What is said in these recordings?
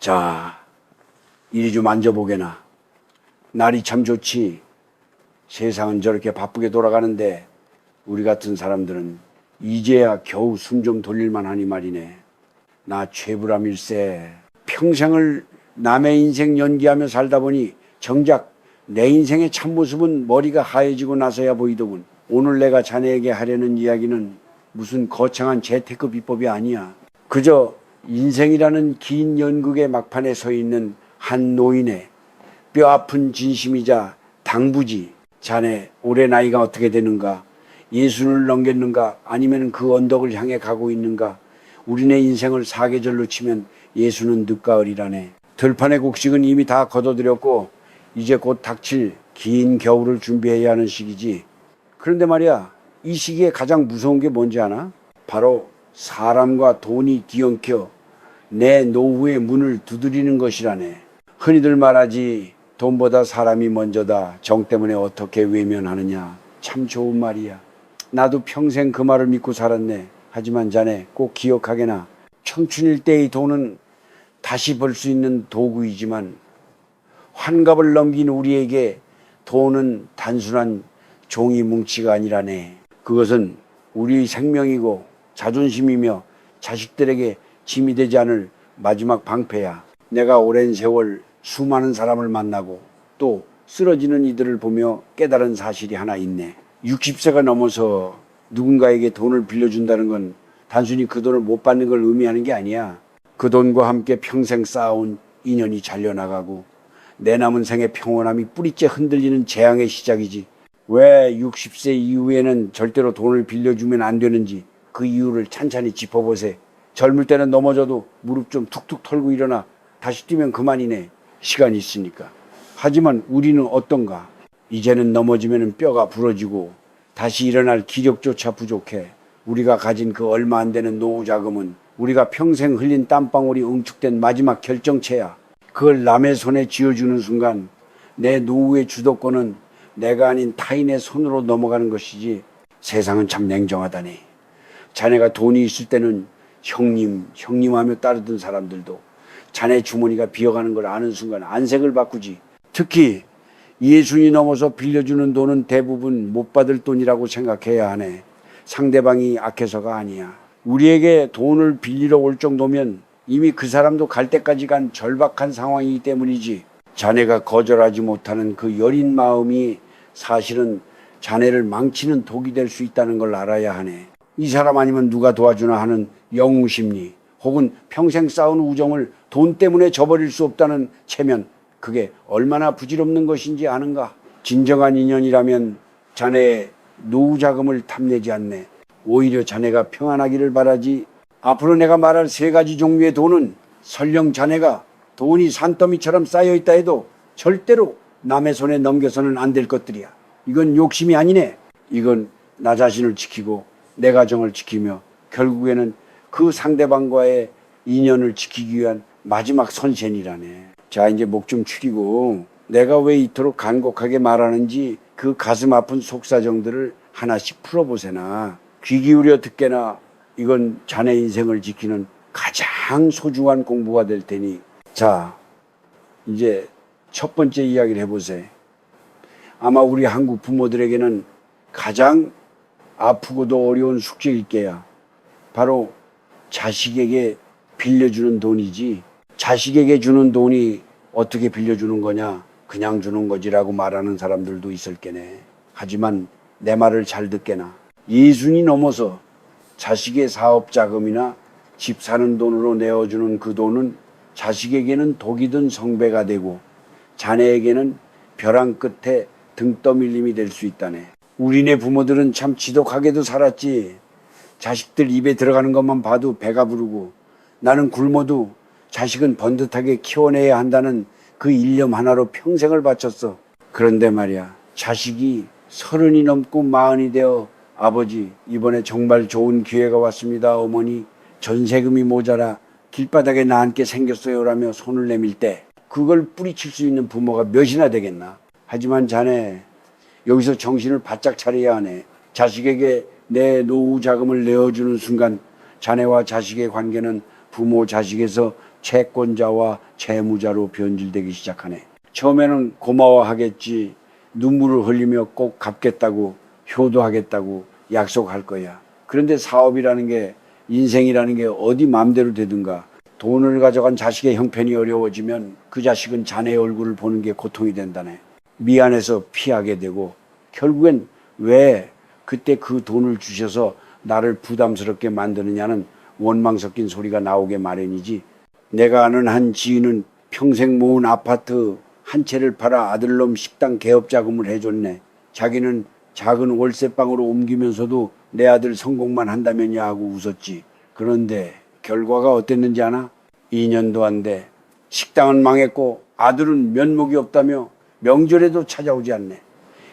자, 이리 좀 앉아보게나. 날이 참 좋지. 세상은 저렇게 바쁘게 돌아가는데 우리 같은 사람들은 이제야 겨우 숨 좀 돌릴만 하니 말이네. 나 최불암일세. 평생을 남의 인생 연기하며 살다 보니 정작 내 인생의 참모습은 머리가 하얘지고 나서야 보이더군. 오늘 내가 자네에게 하려는 이야기는 무슨 거창한 재테크 비법이 아니야. 그저 인생이라는 긴 연극의 막판에 서 있는 한 노인의 뼈아픈 진심이자 당부지. 자네 올해 나이가 어떻게 되는가? 예순을 넘겼는가? 아니면 그 언덕을 향해 가고 있는가? 우리네 인생을 사계절로 치면 예순은 늦가을이라네. 들판의 곡식은 이미 다 걷어들였고 이제 곧 닥칠 긴 겨울을 준비해야 하는 시기지. 그런데 말이야, 이 시기에 가장 무서운 게 뭔지 아나? 바로 사람과 돈이 뒤엉켜 내 노후의 문을 두드리는 것이라네. 흔히들 말하지, 돈보다 사람이 먼저다. 정 때문에 어떻게 외면하느냐. 참 좋은 말이야. 나도 평생 그 말을 믿고 살았네. 하지만 자네 꼭 기억하게나. 청춘일 때의 돈은 다시 벌 수 있는 도구이지만 환갑을 넘긴 우리에게 돈은 단순한 종이 뭉치가 아니라네. 그것은 우리 생명이고 자존심이며 자식들에게 짐이 되지 않을 마지막 방패야. 내가 오랜 세월 수많은 사람을 만나고 또 쓰러지는 이들을 보며 깨달은 사실이 하나 있네. 60세가 넘어서 누군가에게 돈을 빌려준다는 건 단순히 그 돈을 못 받는 걸 의미하는 게 아니야. 그 돈과 함께 평생 쌓아온 인연이 잘려나가고 내 남은 생의 평온함이 뿌리째 흔들리는 재앙의 시작이지. 왜 60세 이후에는 절대로 돈을 빌려주면 안 되는지 그 이유를 찬찬히 짚어보세. 젊을 때는 넘어져도 무릎 좀 툭툭 털고 일어나 다시 뛰면 그만이네. 시간이 있으니까. 하지만 우리는 어떤가? 이제는 넘어지면 뼈가 부러지고 다시 일어날 기력조차 부족해. 우리가 가진 그 얼마 안 되는 노후 자금은 우리가 평생 흘린 땀방울이 응축된 마지막 결정체야. 그걸 남의 손에 쥐어주는 순간 내 노후의 주도권은 내가 아닌 타인의 손으로 넘어가는 것이지. 세상은 참 냉정하다네. 자네가 돈이 있을 때는 형님 하며 따르던 사람들도 자네 주머니가 비어가는 걸 아는 순간 안색을 바꾸지. 특히 예순이 넘어서 빌려주는 돈은 대부분 못 받을 돈이라고 생각해야 하네. 상대방이 악해서가 아니야. 우리에게 돈을 빌리러 올 정도면 이미 그 사람도 갈 때까지 간 절박한 상황이기 때문이지. 자네가 거절하지 못하는 그 여린 마음이 사실은 자네를 망치는 독이 될 수 있다는 걸 알아야 하네. 이 사람 아니면 누가 도와주나 하는 영웅심리, 혹은 평생 쌓은 우정을 돈 때문에 저버릴 수 없다는 체면, 그게 얼마나 부질없는 것인지 아는가? 진정한 인연이라면 자네의 노후 자금을 탐내지 않네. 오히려 자네가 평안하기를 바라지. 앞으로 내가 말할 세 가지 종류의 돈은 설령 자네가 돈이 산더미처럼 쌓여있다 해도 절대로 남의 손에 넘겨서는 안 될 것들이야. 이건 욕심이 아니네. 이건 나 자신을 지키고 내 가정을 지키며 결국에는 그 상대방과의 인연을 지키기 위한 마지막 선센이라네. 자, 이제 목 좀 축이고 내가 왜 이토록 간곡하게 말하는지 그 가슴 아픈 속사정들을 하나씩 풀어보세나. 귀 기울여 듣게나. 이건 자네 인생을 지키는 가장 소중한 공부가 될 테니. 자, 이제 첫 번째 이야기를 해보세요. 아마 우리 한국 부모들에게는 가장 아프고도 어려운 숙제일 게야. 바로 자식에게 빌려주는 돈이지. 자식에게 주는 돈이 어떻게 빌려주는 거냐, 그냥 주는 거지라고 말하는 사람들도 있을 게네. 하지만 내 말을 잘 듣게나. 예순이 넘어서 자식의 사업 자금이나 집 사는 돈으로 내어주는 그 돈은 자식에게는 독이 든 성배가 되고 자네에게는 벼랑 끝에 등 떠밀림이 될 수 있다네. 우리네 부모들은 참 지독하게도 살았지. 자식들 입에 들어가는 것만 봐도 배가 부르고 나는 굶어도 자식은 번듯하게 키워내야 한다는 그 일념 하나로 평생을 바쳤어. 그런데 말이야, 자식이 30이 넘고 40이 되어 아버지, 이번에 정말 좋은 기회가 왔습니다. 어머니, 전세금이 모자라 길바닥에 나앉게 생겼어요 라며 손을 내밀 때 그걸 뿌리칠 수 있는 부모가 몇이나 되겠나. 하지만 자네 여기서 정신을 바짝 차려야 하네. 자식에게 내 노후 자금을 내어주는 순간 자네와 자식의 관계는 부모 자식에서 채권자와 채무자로 변질되기 시작하네. 처음에는 고마워하겠지. 눈물을 흘리며 꼭 갚겠다고, 효도하겠다고 약속할 거야. 그런데 사업이라는 게, 인생이라는 게 어디 마음대로 되든가. 돈을 가져간 자식의 형편이 어려워지면 그 자식은 자네의 얼굴을 보는 게 고통이 된다네. 미안해서 피하게 되고, 결국엔 왜 그때 그 돈을 주셔서 나를 부담스럽게 만드느냐는 원망 섞인 소리가 나오게 마련이지. 내가 아는 한 지인은 평생 모은 아파트 한 채를 팔아 아들놈 식당 개업 자금을 해줬네. 자기는 작은 월세방으로 옮기면서도 내 아들 성공만 한다면야 하고 웃었지. 그런데 결과가 어땠는지 아나? 2년도 안 돼. 식당은 망했고 아들은 면목이 없다며 명절에도 찾아오지 않네.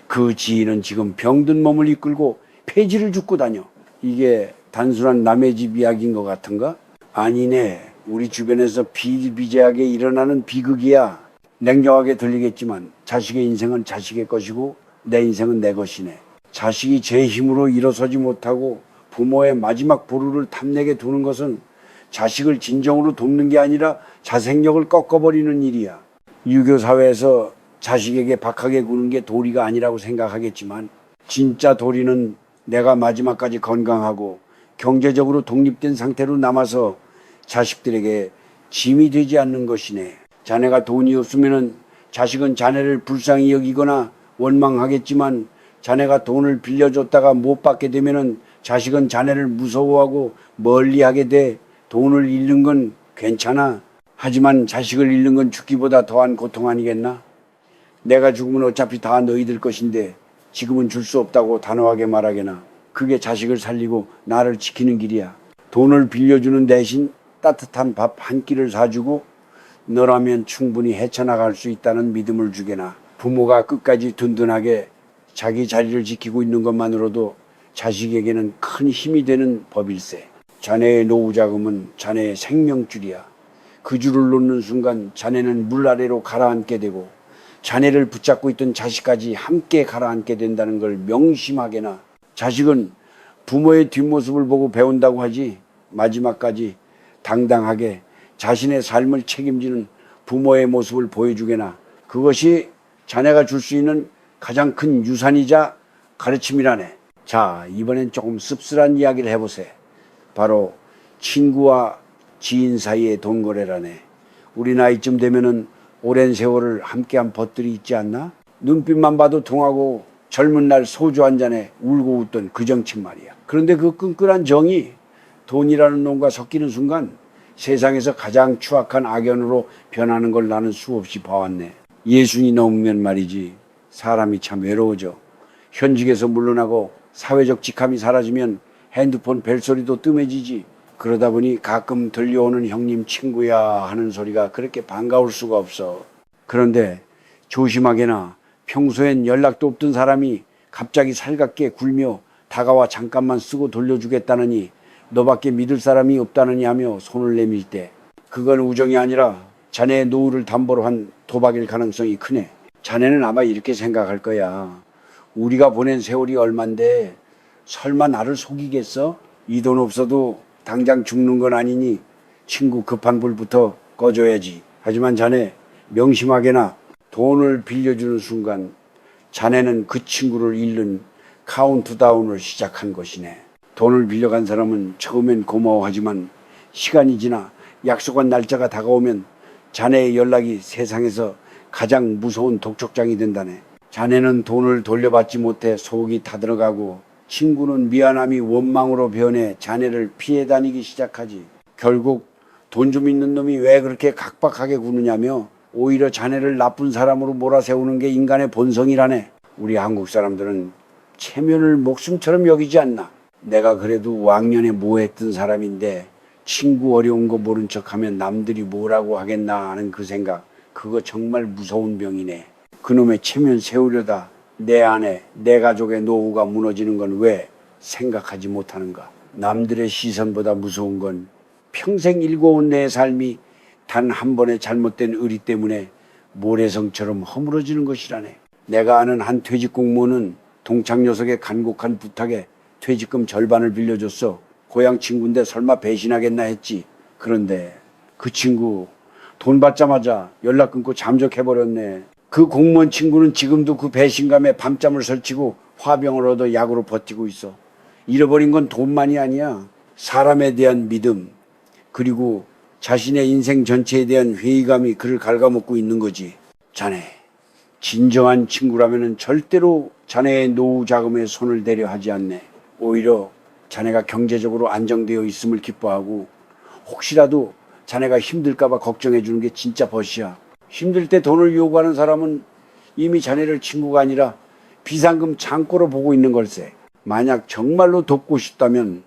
그 지인은 지금 병든 몸을 이끌고 폐지를 줍고 다녀. 이게 단순한 남의 집 이야기인 것 같은가? 아니네. 우리 주변에서 비일비재하게 일어나는 비극이야. 냉정하게 들리겠지만 자식의 인생은 자식의 것이고 내 인생은 내 것이네. 자식이 제 힘으로 일어서지 못하고 부모의 마지막 보루를 탐내게 두는 것은 자식을 진정으로 돕는 게 아니라 자생력을 꺾어버리는 일이야. 유교 사회에서 자식에게 박하게 구는 게 도리가 아니라고 생각하겠지만 진짜 도리는 내가 마지막까지 건강하고 경제적으로 독립된 상태로 남아서 자식들에게 짐이 되지 않는 것이네. 자네가 돈이 없으면 자식은 자네를 불쌍히 여기거나 원망하겠지만 자네가 돈을 빌려줬다가 못 받게 되면 자식은 자네를 무서워하고 멀리하게 돼. 돈을 잃는 건 괜찮아. 하지만 자식을 잃는 건 죽기보다 더한 고통 아니겠나? 내가 죽으면 어차피 다 너희들 것인데 지금은 줄 수 없다고 단호하게 말하게나. 그게 자식을 살리고 나를 지키는 길이야. 돈을 빌려주는 대신 따뜻한 밥 한 끼를 사주고 너라면 충분히 헤쳐나갈 수 있다는 믿음을 주게나. 부모가 끝까지 든든하게 자기 자리를 지키고 있는 것만으로도 자식에게는 큰 힘이 되는 법일세. 자네의 노후 자금은 자네의 생명줄이야. 그 줄을 놓는 순간 자네는 물 아래로 가라앉게 되고 자네를 붙잡고 있던 자식까지 함께 가라앉게 된다는 걸 명심하게나. 자식은 부모의 뒷모습을 보고 배운다고 하지 마지막까지 당당하게 자신의 삶을 책임지는 부모의 모습을 보여주게나. 그것이 자네가 줄 수 있는 가장 큰 유산이자 가르침이라네. 자, 이번엔 조금 씁쓸한 이야기를 해보세. 바로 친구와 지인 사이의 돈 거래라네. 우리 나이쯤 되면은 오랜 세월을 함께한 벗들이 있지 않나? 눈빛만 봐도 통하고 젊은 날 소주 한 잔에 울고 웃던 그 정치 말이야. 그런데 그 끈끈한 정이 돈이라는 놈과 섞이는 순간 세상에서 가장 추악한 악연으로 변하는 걸 나는 수없이 봐왔네. 예순이 넘으면 말이지 사람이 참 외로워져. 현직에서 물러나고 사회적 직함이 사라지면 핸드폰 벨소리도 뜸해지지. 그러다 보니 가끔 들려오는 형님 친구야 하는 소리가 그렇게 반가울 수가 없어. 그런데 조심하게나. 평소엔 연락도 없던 사람이 갑자기 살갑게 굴며 다가와 잠깐만 쓰고 돌려주겠다느니 너밖에 믿을 사람이 없다느니 하며 손을 내밀 때 그건 우정이 아니라 자네의 노후를 담보로 한 도박일 가능성이 크네. 자네는 아마 이렇게 생각할 거야. 우리가 보낸 세월이 얼만데 설마 나를 속이겠어? 이 돈 없어도 당장 죽는 건 아니니 친구 급한 불부터 꺼줘야지. 하지만 자네 명심하게나. 돈을 빌려주는 순간 자네는 그 친구를 잃는 카운트다운을 시작한 것이네. 돈을 빌려간 사람은 처음엔 고마워하지만 시간이 지나 약속한 날짜가 다가오면 자네의 연락이 세상에서 가장 무서운 독촉장이 된다네. 자네는 돈을 돌려받지 못해 속이 타들어가고 친구는 미안함이 원망으로 변해 자네를 피해 다니기 시작하지. 결국 돈 좀 있는 놈이 왜 그렇게 각박하게 구느냐며 오히려 자네를 나쁜 사람으로 몰아세우는 게 인간의 본성이라네. 우리 한국 사람들은 체면을 목숨처럼 여기지 않나. 내가 그래도 왕년에 뭐 했던 사람인데 친구 어려운 거 모른 척하면 남들이 뭐라고 하겠나 하는 그 생각. 그거 정말 무서운 병이네. 그놈의 체면 세우려다 내 아내, 내 가족의 노후가 무너지는 건 왜 생각하지 못하는가. 남들의 시선보다 무서운 건 평생 일궈온 내 삶이 단 한 번의 잘못된 의리 때문에 모래성처럼 허물어지는 것이라네. 내가 아는 한 퇴직 공무원은 동창 녀석의 간곡한 부탁에 퇴직금 절반을 빌려줬어. 고향 친구인데 설마 배신하겠나 했지. 그런데 그 친구 돈 받자마자 연락 끊고 잠적해버렸네. 그 공무원 친구는 지금도 그 배신감에 밤잠을 설치고 화병을 얻어 약으로 버티고 있어. 잃어버린 건 돈만이 아니야. 사람에 대한 믿음, 그리고 자신의 인생 전체에 대한 회의감이 그를 갉아먹고 있는 거지. 자네, 진정한 친구라면 절대로 자네의 노후 자금에 손을 대려 하지 않네. 오히려 자네가 경제적으로 안정되어 있음을 기뻐하고, 혹시라도 자네가 힘들까봐 걱정해 주는 게 진짜 벗이야. 힘들 때 돈을 요구하는 사람은 이미 자네를 친구가 아니라 비상금 창고로 보고 있는 걸세. 만약 정말로 돕고 싶다면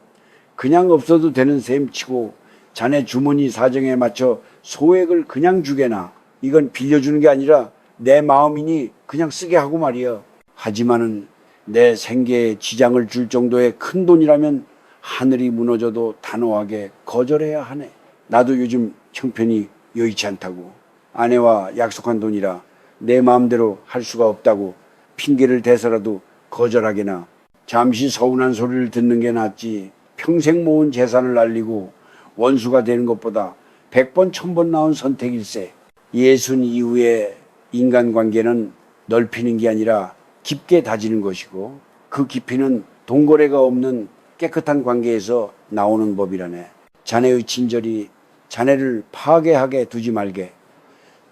그냥 없어도 되는 셈치고 자네 주머니 사정에 맞춰 소액을 그냥 주게나. 이건 빌려주는 게 아니라 내 마음이니 그냥 쓰게 하고 말이야. 하지만은 내 생계에 지장을 줄 정도의 큰 돈이라면 하늘이 무너져도 단호하게 거절해야 하네. 나도 요즘 형편이 여의치 않다고. 아내와 약속한 돈이라 내 마음대로 할 수가 없다고 핑계를 대서라도 거절하게나. 잠시 서운한 소리를 듣는 게 낫지 평생 모은 재산을 날리고 원수가 되는 것보다 100번 1000번 나은 선택일세. 예순 이후의 인간관계는 넓히는 게 아니라 깊게 다지는 것이고, 그 깊이는 동거래가 없는 깨끗한 관계에서 나오는 법이라네. 자네의 친절이 자네를 파괴하게 두지 말게.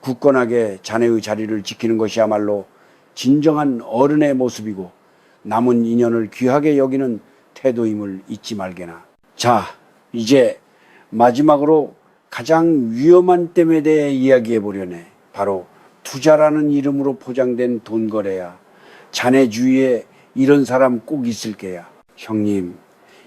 굳건하게 자네의 자리를 지키는 것이야말로 진정한 어른의 모습이고 남은 인연을 귀하게 여기는 태도임을 잊지 말게나. 자, 이제 마지막으로 가장 위험한 댐에 대해 이야기해 보려네. 바로 투자라는 이름으로 포장된 돈 거래야. 자네 주위에 이런 사람 꼭 있을 게야. 형님,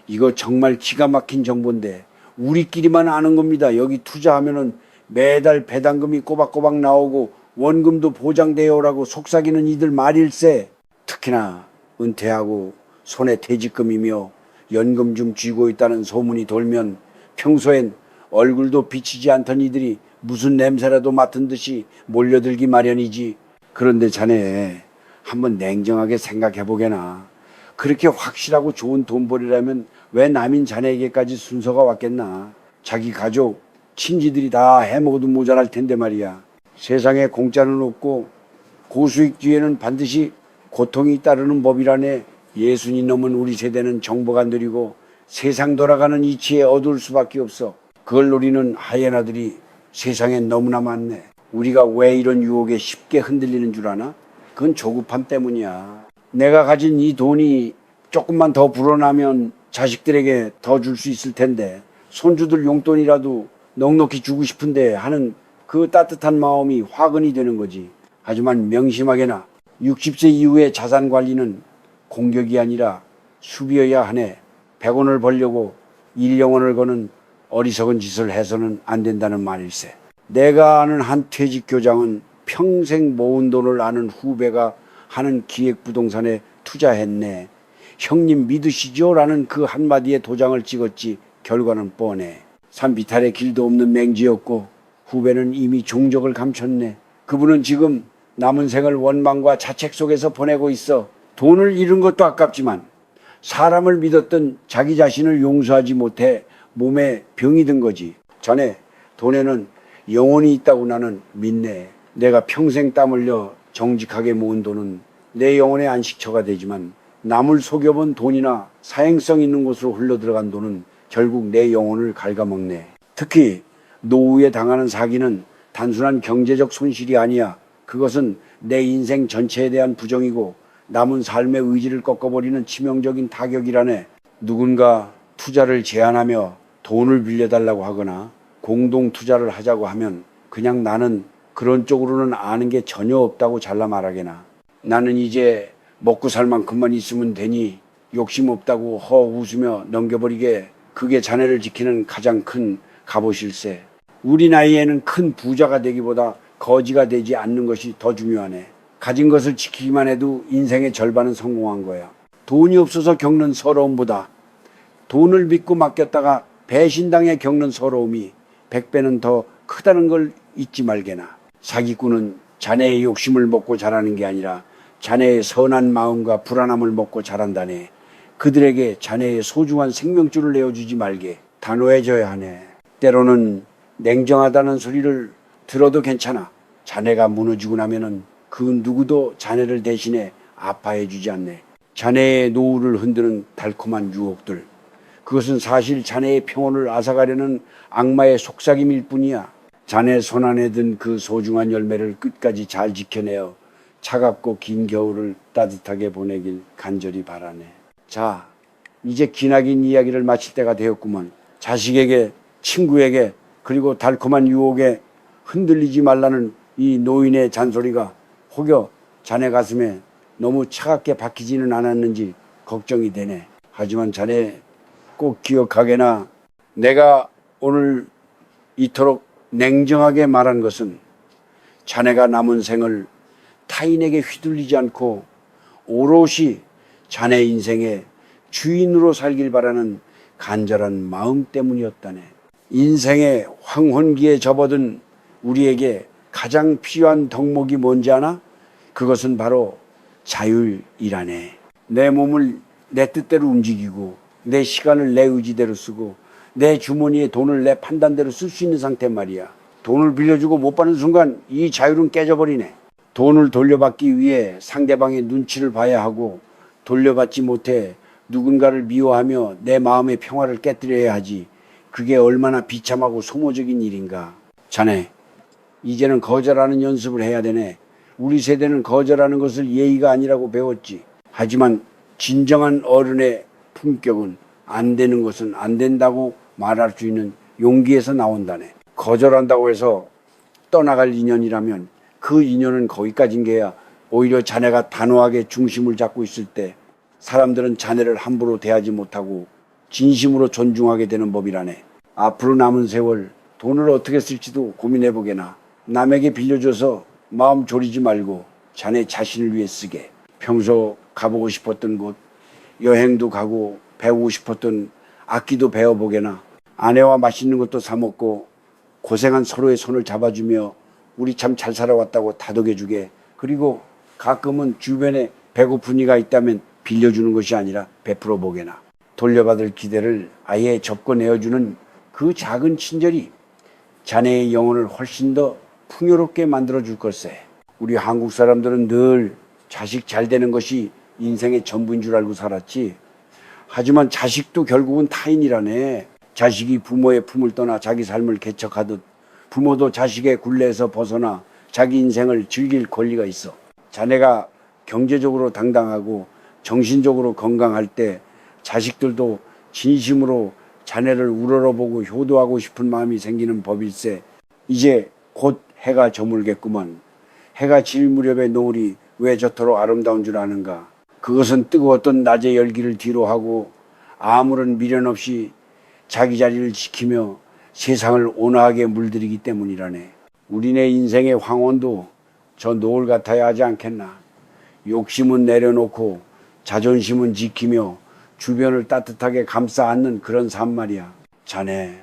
이거 정말 기가 막힌 정보인데 우리끼리만 아는 겁니다. 여기 투자하면은 매달 배당금이 꼬박꼬박 나오고 원금도 보장돼요라고 속삭이는 이들 말일세. 특히나 은퇴하고 손에 퇴직금이며 연금 좀 쥐고 있다는 소문이 돌면 평소엔 얼굴도 비치지 않던 이들이 무슨 냄새라도 맡은 듯이 몰려들기 마련이지. 그런데 자네 한번 냉정하게 생각해 보게나. 그렇게 확실하고 좋은 돈벌이라면 왜 남인 자네에게까지 순서가 왔겠나. 자기 가족, 친지들이 다 해먹어도 모자랄 텐데 말이야. 세상에 공짜는 없고 고수익 뒤에는 반드시 고통이 따르는 법이라네. 예순이 넘은 우리 세대는 정보가 느리고 세상 돌아가는 이치에 어두울 수밖에 없어. 그걸 노리는 하이에나들이 세상엔 너무나 많네. 우리가 왜 이런 유혹에 쉽게 흔들리는 줄 아나? 그건 조급함 때문이야. 내가 가진 이 돈이 조금만 더 불어나면 자식들에게 더 줄 수 있을 텐데, 손주들 용돈이라도 넉넉히 주고 싶은데 하는 그 따뜻한 마음이 화근이 되는 거지. 하지만 명심하게나 60세 이후의 자산 관리는 공격이 아니라 수비여야 하네. 100원을 벌려고 1영원을 거는 어리석은 짓을 해서는 안 된다는 말일세. 내가 아는 한 퇴직교장은 평생 모은 돈을 아는 후배가 하는 기획부동산에 투자했네. 형님 믿으시죠? 라는 그 한마디에 도장을 찍었지 결과는 뻔해. 산비탈의 길도 없는 맹지였고 후배는 이미 종적을 감췄네. 그분은 지금 남은 생을 원망과 자책 속에서 보내고 있어. 돈을 잃은 것도 아깝지만 사람을 믿었던 자기 자신을 용서하지 못해 몸에 병이 든 거지. 자네, 돈에는 영혼이 있다고 나는 믿네. 내가 평생 땀 흘려 정직하게 모은 돈은 내 영혼의 안식처가 되지만 남을 속여본 돈이나 사행성 있는 곳으로 흘러들어간 돈은 결국 내 영혼을 갉아먹네. 특히 노후에 당하는 사기는 단순한 경제적 손실이 아니야. 그것은 내 인생 전체에 대한 부정이고 남은 삶의 의지를 꺾어버리는 치명적인 타격이라네. 누군가 투자를 제안하며 돈을 빌려달라고 하거나 공동 투자를 하자고 하면 그냥 나는 그런 쪽으로는 아는 게 전혀 없다고 잘라 말하게나. 나는 이제 먹고 살 만큼만 있으면 되니 욕심 없다고 허 웃으며 넘겨버리게. 그게 자네를 지키는 가장 큰 갑옷일세. 우리 나이에는 큰 부자가 되기보다 거지가 되지 않는 것이 더 중요하네. 가진 것을 지키기만 해도 인생의 절반은 성공한 거야. 돈이 없어서 겪는 서러움보다 돈을 믿고 맡겼다가 배신당해 겪는 서러움이 100배는 더 크다는 걸 잊지 말게나. 사기꾼은 자네의 욕심을 먹고 자라는 게 아니라 자네의 선한 마음과 불안함을 먹고 자란다네. 그들에게 자네의 소중한 생명줄을 내어주지 말게. 단호해져야 하네. 때로는 냉정하다는 소리를 들어도 괜찮아. 자네가 무너지고 나면은 그 누구도 자네를 대신해 아파해 주지 않네. 자네의 노후를 흔드는 달콤한 유혹들, 그것은 사실 자네의 평온을 앗아가려는 악마의 속삭임일 뿐이야. 자네 손안에 든 그 소중한 열매를 끝까지 잘 지켜내어 차갑고 긴 겨울을 따뜻하게 보내길 간절히 바라네. 자, 이제 기나긴 이야기를 마칠 때가 되었구먼. 자식에게, 친구에게, 그리고 달콤한 유혹에 흔들리지 말라는 이 노인의 잔소리가 혹여 자네 가슴에 너무 차갑게 박히지는 않았는지 걱정이 되네. 하지만 자네 꼭 기억하게나, 내가 오늘 이토록 냉정하게 말한 것은 자네가 남은 생을 타인에게 휘둘리지 않고 오롯이 자네 인생의 주인으로 살길 바라는 간절한 마음 때문이었다네. 인생의 황혼기에 접어든 우리에게 가장 필요한 덕목이 뭔지 아나? 그것은 바로 자율이라네. 내 몸을 내 뜻대로 움직이고 내 시간을 내 의지대로 쓰고 내 주머니에 돈을 내 판단대로 쓸 수 있는 상태 말이야. 돈을 빌려주고 못 받는 순간 이 자율은 깨져버리네. 돈을 돌려받기 위해 상대방의 눈치를 봐야 하고 돌려받지 못해 누군가를 미워하며 내 마음의 평화를 깨뜨려야 하지. 그게 얼마나 비참하고 소모적인 일인가. 자네, 이제는 거절하는 연습을 해야 되네. 우리 세대는 거절하는 것을 예의가 아니라고 배웠지. 하지만 진정한 어른의 품격은 안 되는 것은 안 된다고 말할 수 있는 용기에서 나온다네. 거절한다고 해서 떠나갈 인연이라면 그 인연은 거기까지인 게야. 오히려 자네가 단호하게 중심을 잡고 있을 때 사람들은 자네를 함부로 대하지 못하고 진심으로 존중하게 되는 법이라네. 앞으로 남은 세월 돈을 어떻게 쓸지도 고민해보게나. 남에게 빌려줘서 마음 졸이지 말고 자네 자신을 위해 쓰게. 평소 가보고 싶었던 곳, 여행도 가고 배우고 싶었던 악기도 배워보게나. 아내와 맛있는 것도 사 먹고 고생한 서로의 손을 잡아주며 우리 참 잘 살아왔다고 다독여주게. 그리고 가끔은 주변에 배고픈 이가 있다면 빌려주는 것이 아니라 베풀어 보게나. 돌려받을 기대를 아예 접근해주는 그 작은 친절이 자네의 영혼을 훨씬 더 풍요롭게 만들어줄 걸세. 우리 한국 사람들은 늘 자식 잘 되는 것이 인생의 전부인 줄 알고 살았지. 하지만 자식도 결국은 타인이라네. 자식이 부모의 품을 떠나 자기 삶을 개척하듯 부모도 자식의 굴레에서 벗어나 자기 인생을 즐길 권리가 있어. 자네가 경제적으로 당당하고 정신적으로 건강할 때 자식들도 진심으로 자네를 우러러보고 효도하고 싶은 마음이 생기는 법일세. 이제 곧 해가 저물겠구먼. 해가 질 무렵의 노을이 왜 저토록 아름다운 줄 아는가. 그것은 뜨거웠던 낮의 열기를 뒤로하고 아무런 미련 없이 자기 자리를 지키며 세상을 온화하게 물들이기 때문이라네. 우리네 인생의 황혼도 저 노을 같아야 하지 않겠나. 욕심은 내려놓고 자존심은 지키며 주변을 따뜻하게 감싸 안는 그런 삶 말이야. 자네,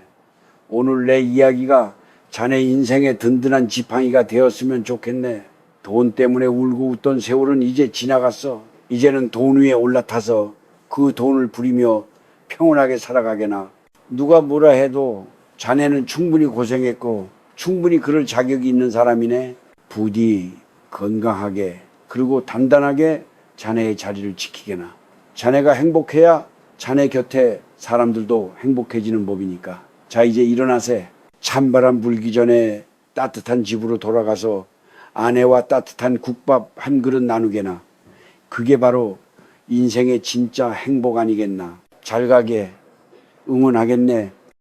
오늘 내 이야기가 자네 인생의 든든한 지팡이가 되었으면 좋겠네. 돈 때문에 울고 웃던 세월은 이제 지나갔어. 이제는 돈 위에 올라타서 그 돈을 부리며 평온하게 살아가게나. 누가 뭐라 해도 자네는 충분히 고생했고 충분히 그럴 자격이 있는 사람이네. 부디 건강하게 그리고 단단하게 자네의 자리를 지키게나. 자네가 행복해야 자네 곁에 사람들도 행복해지는 법이니까. 자, 이제 일어나세. 찬바람 불기 전에 따뜻한 집으로 돌아가서 아내와 따뜻한 국밥 한 그릇 나누게나. 그게 바로 인생의 진짜 행복 아니겠나. 잘 가게. 응원하겠네.